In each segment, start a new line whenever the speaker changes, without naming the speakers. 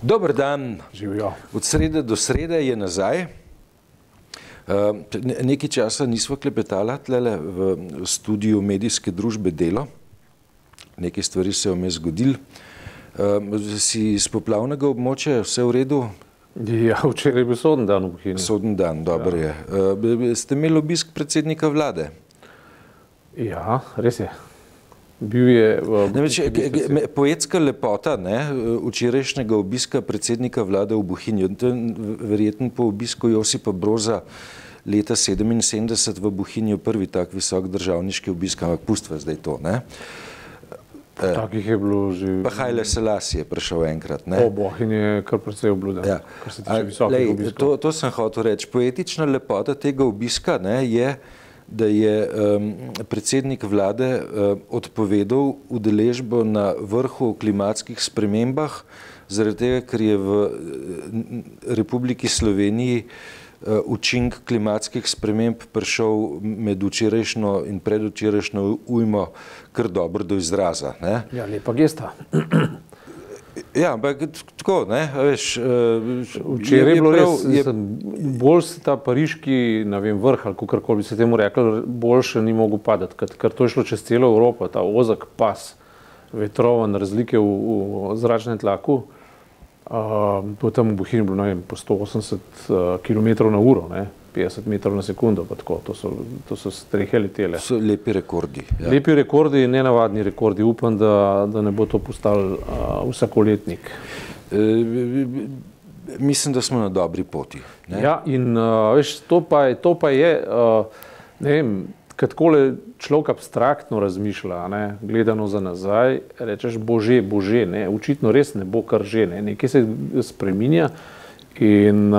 Dober dan.
Živijo.
Od srede do srede je nazaj. Nekaj časa nismo klepetala tlele v studiu medijske družbe Delo. Nekaj stvari se je vmes zgodilo. Si iz poplavnega območja vse v redu?
Ja, včeraj je bil soden dan v Bohinju.
Soden dan, dobro je. Ste imeli obisk predsednika vlade?
Ja, res je. Bil je...
Poetska lepota včerajšnjega obiska predsednika vlade v Bohinju. Verjetno po obisku Josipa Broza leta 1977 v Bohinju prvi tak visok državniški obisk, ampak pustva zdaj to.
Takih je bilo že...
Pa Haile Selassie je prišel enkrat.
Bohinj je kar precej obljuda, kar se tiče visokih obiskov.
To sem hotel reči. Poetična lepota tega obiska je, da je predsednik vlade odpovedal udeležbo na vrhu o klimatskih spremembah, zaradi tega, ker je v Republiki Sloveniji učink klimatskih sprememb prišel med včerajšnjo in predvčerajšnjo ujmo kar dobro do izraza.
Ja, lepa gesta.
Ja, ampak tako, veš...
Včeraj je bilo res, bolj se ta pariški, ne vem, vrh, ali kakorkoli bi se temu rekli, boljše ni mogel padati, ker to je šlo čez celo Evropo, ta ozek pas, vetrovan, razlike v zračnem tlaku, to je tam v Bohinju bilo, ne vem, po 180 km na uro, 50 metrov na sekundo, pa tako, to so strehe letele.
So lepi rekordi. Ja.
Lepi rekordi, nenavadni rekordi, upam, da ne bo to postal vsakoletnik.
Mislim, da smo na dobri poti.
Ja, in veš, to pa je, ne vem, kad takole človek abstraktno razmišlja, gledano za nazaj, rečeš bože, očitno res ne bo kar že, nekaj se spreminja. In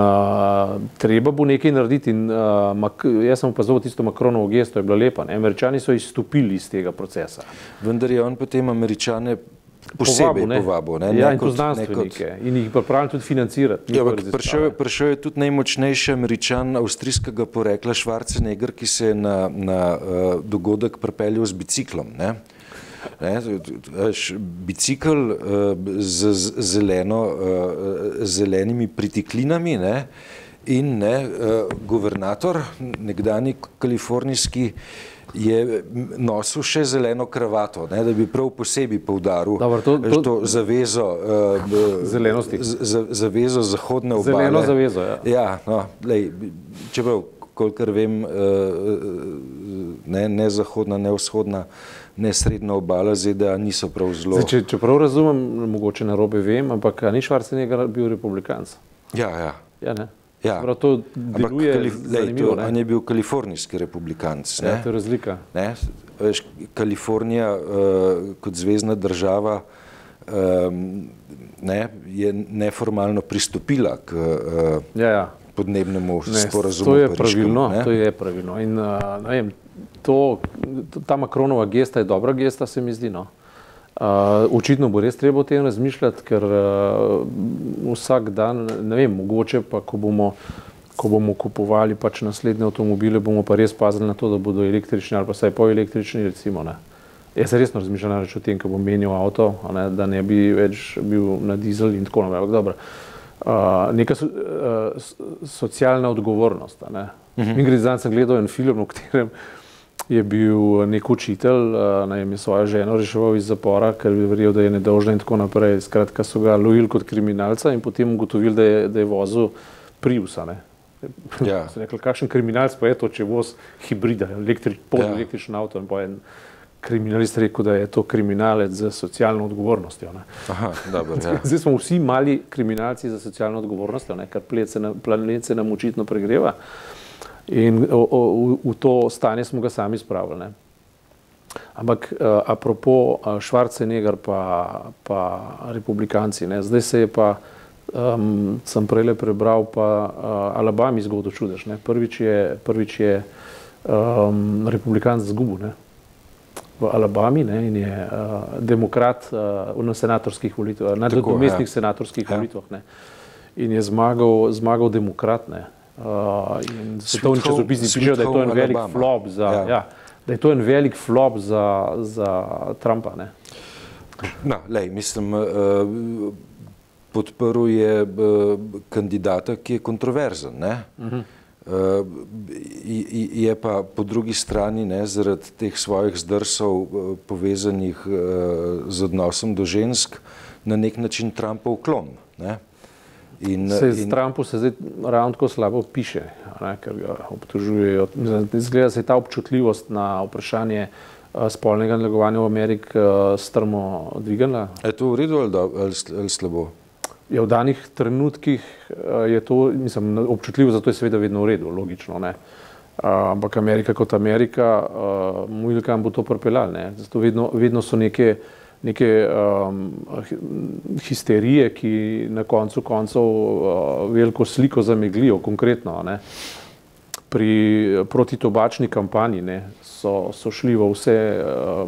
treba bo nekaj narediti in jaz sem opazoval tisto Macronovo gesto, je bila lepa. Američani so izstopili iz tega procesa.
Vendar je on potem Američane posebej povabil.
Ja, in to znanstvenike. In jih pripravljam tudi financirati.
Ja, prišel je tudi najmočnejši Američan avstrijskega porekla Schwarzenegger, ki se je na dogodek pripeljal z biciklom. Bicikl z zelenimi pritiklinami in guvernator, nekdanji kalifornijski, je nosil še zeleno kravato, da bi prav posebej poudaril to zavezo zahodne obale.
Zeleno zavezo, ja.
Ja, no, čeprav, kolikor vem, ne zahodna, ne vzhodna, ne srednja obala ZDA niso prav zelo...
Če prav razumem, mogoče narobe vem, ampak ni Schwarzenegger bil republikanc?
Ja.
Ja, ne?
Ja.
Prav to deluje zanimivo, ne?
On je bil kalifornijski republikanc.
Ja, to je razlika.
Kalifornija kot zvezna država je neformalno pristopila k podnebnemu sporazumu.
To je pravilno, to je pravilno. In ne vem, ta Macronova gesta je dobra gesta, se mi zdi, no. Očitno bo res treba o tem razmišljati, ker vsak dan, ne vem, mogoče pa, ko bomo kupovali pač naslednje avtomobile, bomo pa res pazili na to, da bodo električni ali pa saj polelektrični, recimo, ne. Jaz resno razmišljam o tem, ko bom menil avto, da ne bi več bil na dizel in tako naprej, ampak dobro. Neka socialna odgovornost. Zadnjič sem gledal en film, v katerem je bil nek učitelj, je svojo ženo reševal iz zapora, ker bi verjel, da je nedolžna in tako naprej. Skratka, so ga lovili kot kriminalca in potem ugotovili, da je vozil Priusa.
Ja.
So rekli, kakšen kriminalc pa je to, če voz hibrida, polelektričen avto, in pa en kriminalist rekel, da je to kriminalec z socialno odgovornostjo.
Aha, dobro, ja.
Zdaj smo vsi mali kriminalci za socialno odgovornostjo, ker planet se nam očitno pregreva in v to stanje smo ga sami spravili. Ampak apropo Schwarzenegger pa republikanci, zdaj se je pa, sem prejle prebral, pa Alabami zgodbo čudež. Prvič je republikanc zgubil, v Alabami, in je demokrat na senatorskih volitvah, na nadomestnih senatorskih volitvah, in je zmagal demokrat, in svetovni časopisi pišejo, da je to en velik flop da je to en velik flop za Trumpa,
No, mislim, podprl je kandidata, ki je kontroverzen. Ne? Je pa po drugi strani, ne, zaradi teh svojih zdrsov povezanih z odnosom do žensk, na nek način Trumpov klon. Ne?
Trumpu se zdaj ravno tako slabo piše, ne, ker ga obtožujejo. Izgleda se je ta občutljivost na vprašanje spolnega nadlegovanja v Ameriki strmo dvignila.
Je to v redu ali slabo?
Ja, v danih trenutkih je to, mislim, občutljivo, zato je seveda vedno v redu, logično, ne. Ampak Amerika kot Amerika, kam bo to pripeljalo, ne. Zato vedno so neke histerije, ki na koncu koncev veliko sliko zameglijo, konkretno, ne. Pri protitobačni kampanji, ne, so šli v vse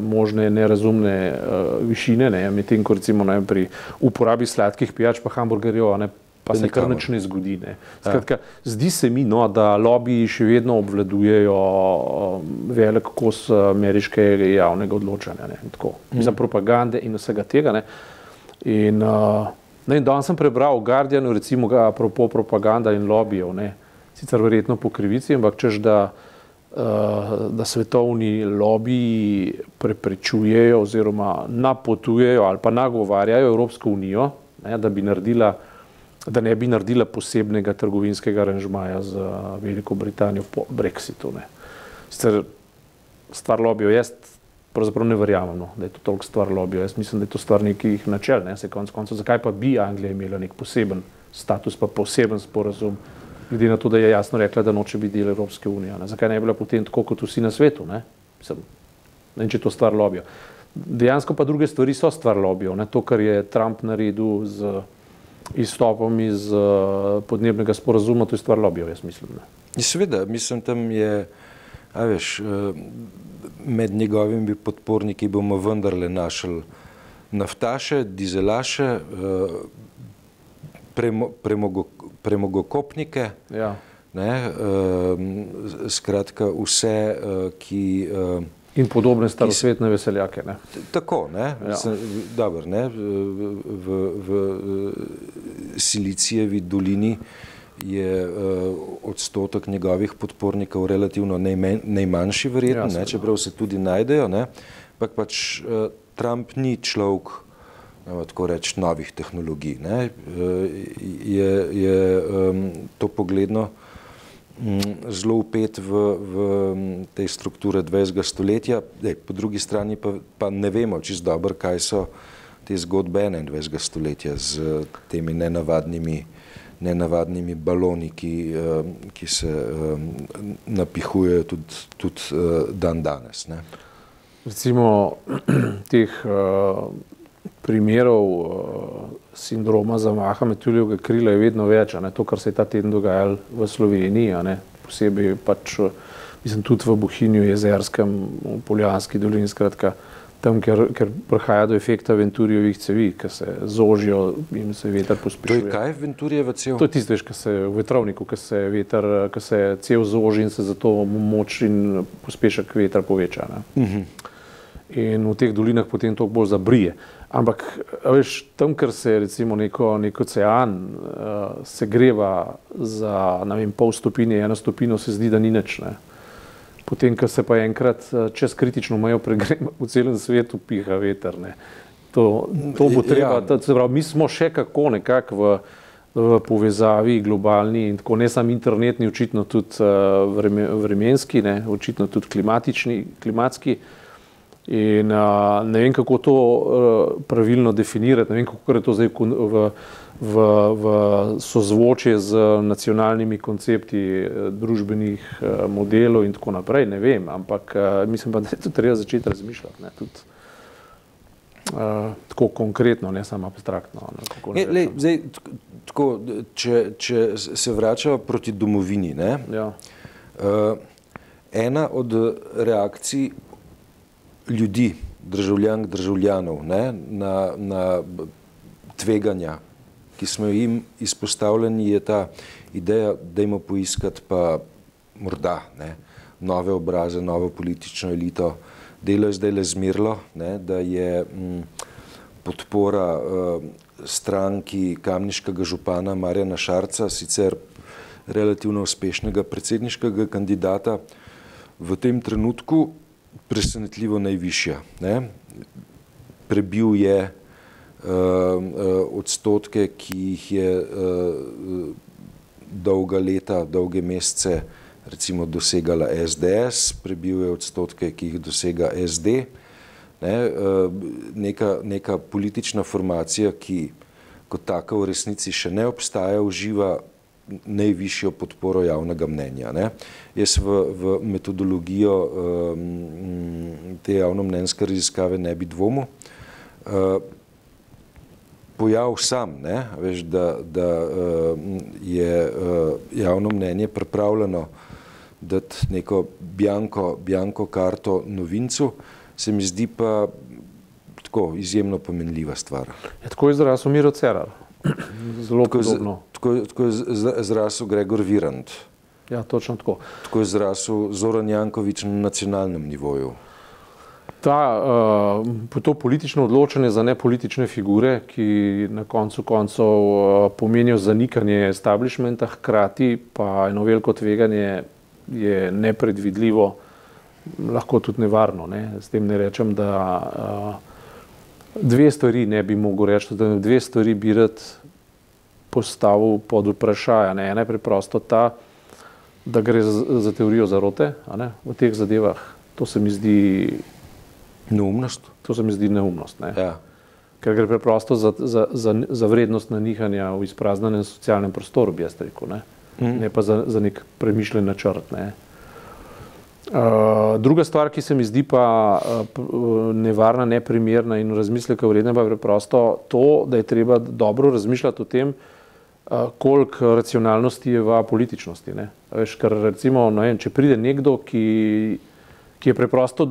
možne nerazumne višine, ne, medtem ko recimo, ne, pri uporabi sladkih pijač pa hamburgerjev, ne, pa se kar nič ne zgodi, ne. Skratka, zdi se mi, no, da lobiji še vedno obvladujejo velik kos ameriškega javnega odločanja, ne, tako, za propagande in vsega tega, ne. In danes sem prebral v Guardianu, recimo, apropo propaganda in lobijev, ne, sicer verjetno po krivici, ampak češ, da svetovni lobiji preprečujejo oziroma napotujejo ali pa nagovarjajo Evropsko unijo, ne, da ne bi naredila posebnega trgovinskega aranžmaja z Veliko Britanijo po Brexitu. Ne. Sicer stvar lobijev, jaz pravzaprav ne verjamem, no, da je to toliko stvar lobijev. Jaz mislim, da je to stvar nekih načel, ne, se konec koncev. Zakaj pa bi Anglija imela nek poseben status, pa poseben sporazum, glede na to, da je jasno rekla, da noče biti del Evropske unije. Ne? Zakaj ne bi bila potem tako kot vsi na svetu? Ne vem, če je to stvar lobijo. Dejansko pa druge stvari so stvar lobijo. Ne? To, kar je Trump naredil z izstopom iz podnebnega sporazuma, to je stvar lobijo, jaz mislim. Ne?
Seveda, mislim, tam je, med njegovimi podporniki bomo vendarle našli naftaše, dizelaše, premogokopnike,
ja.
Ne, skratka vse, ki...
In podobne starosvetne veseljake. Ne?
Tako, ne,
ja.
Dobro, ne, v Silicijevi dolini je odstotek njegovih podpornikov relativno najmanjši verjetno, ne, čeprav se tudi najdejo, ne, ampak pač Trump ni človek, tako reči, novih tehnologij. Ne? Je to pogledno zelo vpet v te strukture 20. stoletja. Po drugi strani pa ne vemo čisto dobro, kaj so te zgodbe 21. stoletja z temi nenavadnimi baloni, ki se napihujejo tudi dan danes. Ne?
Recimo teh primerov sindroma zamaha metuljevega krila je vedno več. To, kar se je ta teden dogajalo v Sloveniji, posebej pač, mislim, tudi v Bohinju, Jezerskem, v Poljanski dolini, skratka, tam, ker prihaja do efekta Venturijevih cevi, ki se zožijo in se veter pospešuje.
To je kaj Venturijeva cev?
To je tisto, veš, v vetrovniku, ki se cev zoži in se zato moč in pospešek vetra poveča. In v teh dolinah potem to bolj zabrije. Ampak, veš, tam, ker se recimo nek ocean segreva za, ne vem, pol stopinje, 1 stopinjo, se zdi, da ni nič, ne. Potem, ko se pa enkrat čez kritično mejo pregrema, v celem svetu piha veter, ne. To bo treba, mi smo še kako nekako v povezavi globalni in tako, ne samo internetni, očitno tudi vremenski, ne, očitno tudi klimatski. In ne vem, kako to pravilno definirati, ne vem, kako je to zdaj v sozvočje z nacionalnimi koncepti družbenih modelov in tako naprej, ne vem, ampak mislim pa, da je to treba začeti razmišljati, ne, tudi tako konkretno, ne samo abstraktno.
Zdaj, tako, če se vračamo proti domovini, ne,
ja.
Ena od reakcij ljudi, državljank, državljanov, ne, na tveganja, ki smo jim izpostavljeni, je ta ideja, dajmo poiskati pa morda, ne, nove obraze, novo politično elito. Delo je zdaj le zmirlo, ne, da je podpora stranki kamniškega župana Marjana Šarca, sicer relativno uspešnega predsedniškega kandidata, v tem trenutku presenetljivo najvišja. Ne? Prebil je odstotke, ki jih je dolga leta, dolge mesece recimo dosegala SDS, prebil je odstotke, ki jih dosega SD. Neka politična formacija, ki kot taka v resnici še ne obstaja, uživa najvišjo podporo javnega mnenja. Ne? Jaz v metodologijo te javnomnenjske raziskave ne bi dvomil. Pojav sam, ne? Veš, da je javno mnenje pripravljeno dati neko bianko karto novincu, se mi zdi pa tako izjemno pomenljiva stvar.
Tako je izrazil Miro Cerar. Zelo podobno.
Tako je izrazil Gregor Virant.
Ja, točno tako.
Tako je izrazil Zoran Janković na nacionalnem nivoju.
To politično odločanje za nepolitične figure, ki na koncu koncev pomenijo zanikanje establishmenta, hkrati pa eno veliko tveganje je nepredvidljivo, lahko tudi nevarno. Ne? S tem ne rečem, da dve stvari ne bi mogel reči, da dve stvari bi rad postavil pod vprašanje. Ena je preprosto ta, da gre za teorijo zarote, v teh zadevah. To se mi zdi
neumnost.
To se mi zdi neumnost. Ne?
Ja.
Ker gre preprosto za vrednost nanihanja v izpraznjenem socialnem prostoru, bi jaz rekel. Ne pa za nek premišljen načrt. Ne? Druga stvar, ki se mi zdi pa nevarna, neprimerna in razmisleka vredna, pa je preprosto to, da je treba dobro razmišljati o tem, koliko racionalnosti je v političnosti. Ne? Veš, ker recimo, če pride nekdo, ki je preprosto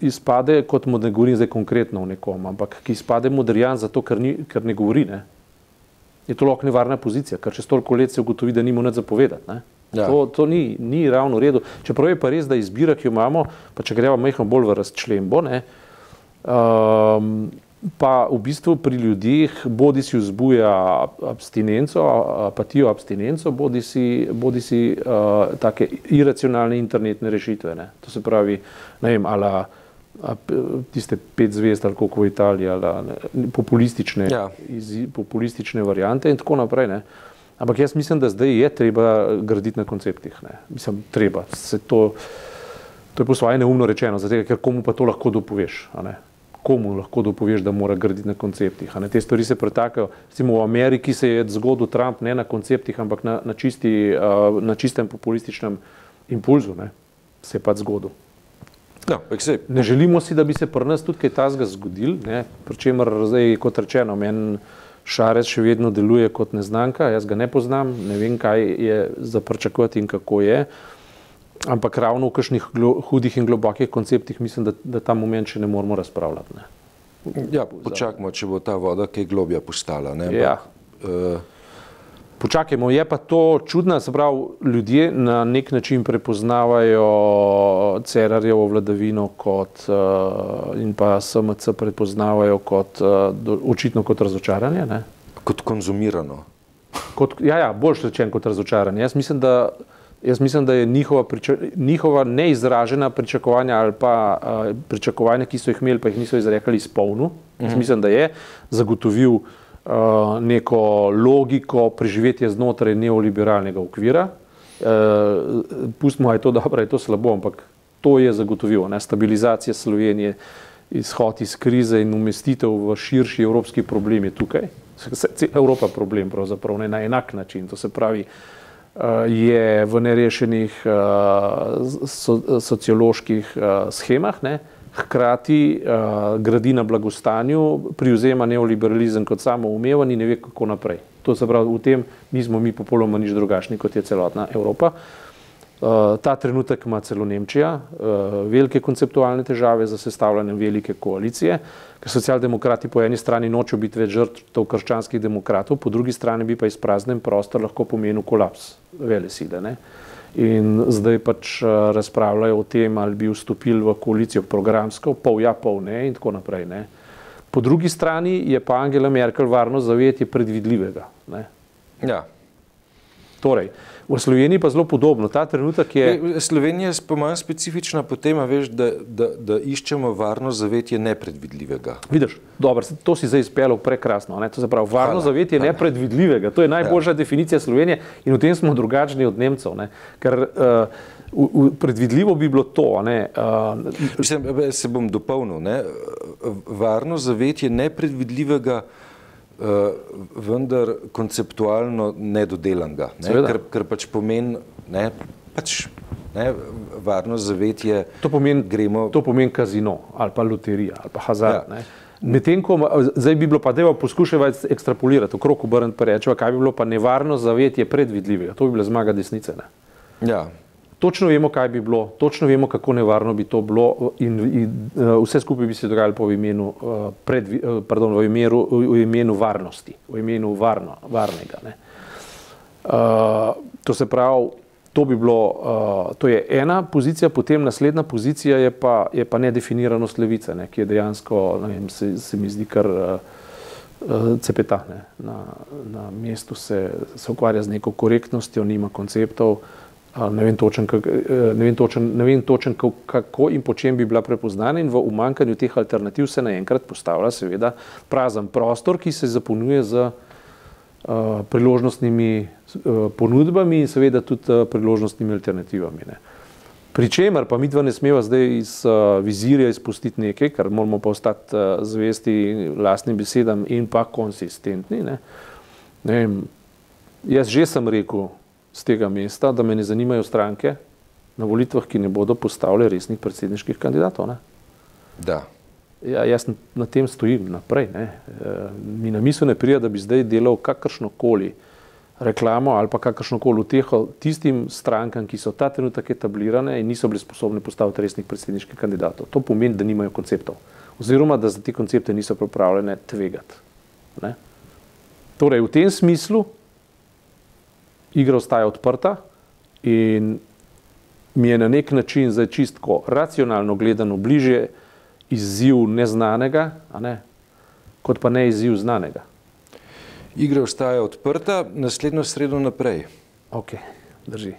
izpade, kot mu ne govorim zdaj konkretno v nekom, ampak ki izpade modrijan zato, ker ne govori, ne? Je to lahko nevarna pozicija, ker čez toliko let se ugotovi, da nima nič zapovedati. Ne? Ja. To ni ravno v redu. Čeprav je pa res, da izbira, ki jo imamo, pa če greva majhno bolj v razčlembo, ne, pa v bistvu pri ljudeh bodi si vzbuja abstinenco, apatijo, abstinenco, bodi si take iracionalne internetne rešitve. Ne. To se pravi, ne vem, ala tiste 5 zvezd ali koliko v Italiji, ali populistične variante in tako naprej. Ne. Ampak jaz mislim, da zdaj je treba graditi na konceptih. Ne. Mislim, treba. To je po svoje neumno rečeno, zato, ker komu pa to lahko dopoveš. Komu lahko dopoveš, da mora graditi na konceptih. Te stvari se pretakajo. Recimo v Ameriki se je zgodil Trump ne na konceptih, ampak na čistem populističnem impulzu. Ne. Se je pač zgodil.
No,
ne želimo si, da bi se pri nas tudi kaj takega zgodil, pri čemer zdaj, kot rečeno, meni Šarec še vedno deluje kot neznanka, jaz ga ne poznam, ne vem, kaj je za pričakovati in kako je, ampak ravno v kakšnih hudih in globokih konceptih mislim, da ta moment še ne moramo razpravljati. Ne.
Ja, počakajmo, če bo ta voda kaj globja postala. Ne?
Ja. Počakajmo, je pa to čudno, se pravi, ljudje na nek način prepoznavajo Cerarjevo vladavino in pa SMC prepoznavajo očitno kot razočaranje. Ne?
Kot konzumirano.
Ja, boljš rečen kot razočaranje. Jaz mislim, da je njihova neizražena pričakovanja ali pa pričakovanja, ki so jih imeli, pa jih niso izrekali, izpolnil. Jaz mislim, da je zagotovil neko logiko preživetja znotraj neoliberalnega okvira. Pustimo, je to dobro, je to slabo, ampak to je zagotovil. Stabilizacija Slovenije, izhod iz krize in umestitev v širši evropski problem je tukaj. Evropa problem pravzaprav ne na enak način. To se pravi, je v nerešenih socioloških schemah, ne? Hkrati gradi na blagostanju, privzema neoliberalizem kot samoumeven in ne ve, kako naprej. To se pravi, v tem nismo mi popolnoma nič drugačni, kot je celotna Evropa. Ta trenutek ima celo Nemčija velike konceptualne težave za sestavljanje velike koalicije, ker socialdemokrati po eni strani nočejo biti več žrtev krščanskih demokratov, po drugi strani bi pa izpraznjen prostor lahko pomenil kolaps velesile. Ne? In zdaj pač razpravljajo o tem, ali bi vstopili v koalicijo programsko, pol ja, pol ne in tako naprej. Ne. Po drugi strani je pa Angela Merkel varno zavetje predvidljivega. Ne?
Ja.
Torej, v Sloveniji pa zelo podobno. Ta trenutek je...
Slovenija je po manj specifična po tem, veš, da iščemo varno zavetje nepredvidljivega.
Vidiš, dobro, to si zdaj izpeljal prekrasno. Ne? To se pravi, varno zavetje nepredvidljivega. To je najboljša definicija Slovenije in v tem smo drugačni od Nemcev. Ne? Ker predvidljivo bi bilo to. Ne?
Se bom dopolnil. Ne? Varno zavetje nepredvidljivega, vendar konceptualno nedodelanega. Ne? Ker pač pomeni, varno zavetje gremo...
To pomeni kazino, ali pa loterija, ali pa hazard. Ja. Medtem ko, zdaj bi bilo pa deva poskušati ekstrapolirati, okrog obrniti pa reči, kaj bi bilo pa nevarno zavetje predvidljivega. To bi bila zmaga desnice. Ne?
Ja.
Točno vemo, kaj bi bilo, točno vemo, kako nevarno bi to bilo in vse skupaj bi se dogajalo po v imenu varnosti, v imenu varnega. Ne. To se pravi, to bi bilo, to je ena pozicija, potem naslednja pozicija je pa nedefiniranost levice, ne, ki je dejansko, ne vem, se mi zdi kar cepeta. Ne. Na mestu se ukvarja z neko korektnostjo, nima konceptov. Ne vem točen, kako in po čem bi bila prepoznana in v umanjkanju teh alternativ se naenkrat postavlja seveda prazen prostor, ki se zapolnjuje z priložnostnimi ponudbami in seveda tudi priložnostnimi alternativami. Ne. Pričemer pa midva ne smeva zdaj iz vizirja izpustiti nekaj, ker moramo pa ostati zvesti lastnim besedam in pa konsistentni. Ne. Ne vem, jaz že sem rekel z tega mesta, da me ne zanimajo stranke na volitvah, ki ne bodo postavile resnih predsedniških kandidatov. Ne?
Da.
Ja, jaz na tem stojim naprej. Ne? Mi na misel ne prija, da bi zdaj delal kakršnokoli reklamo ali pa kakršnokoli uteho tistim strankam, ki so ta trenutek etablirane in niso bili sposobni postaviti resnih predsedniških kandidatov. To pomeni, da nimajo konceptov. Oziroma, da za te koncepte niso pripravljene tvegati. Ne? Torej, v tem smislu igra ostaja odprta in mi je na nek način zdaj čistko racionalno gledano bližje izziv neznanega, kot pa ne izziv znanega.
Igra ostaja odprta, naslednjo sredo naprej.
Ok, drži.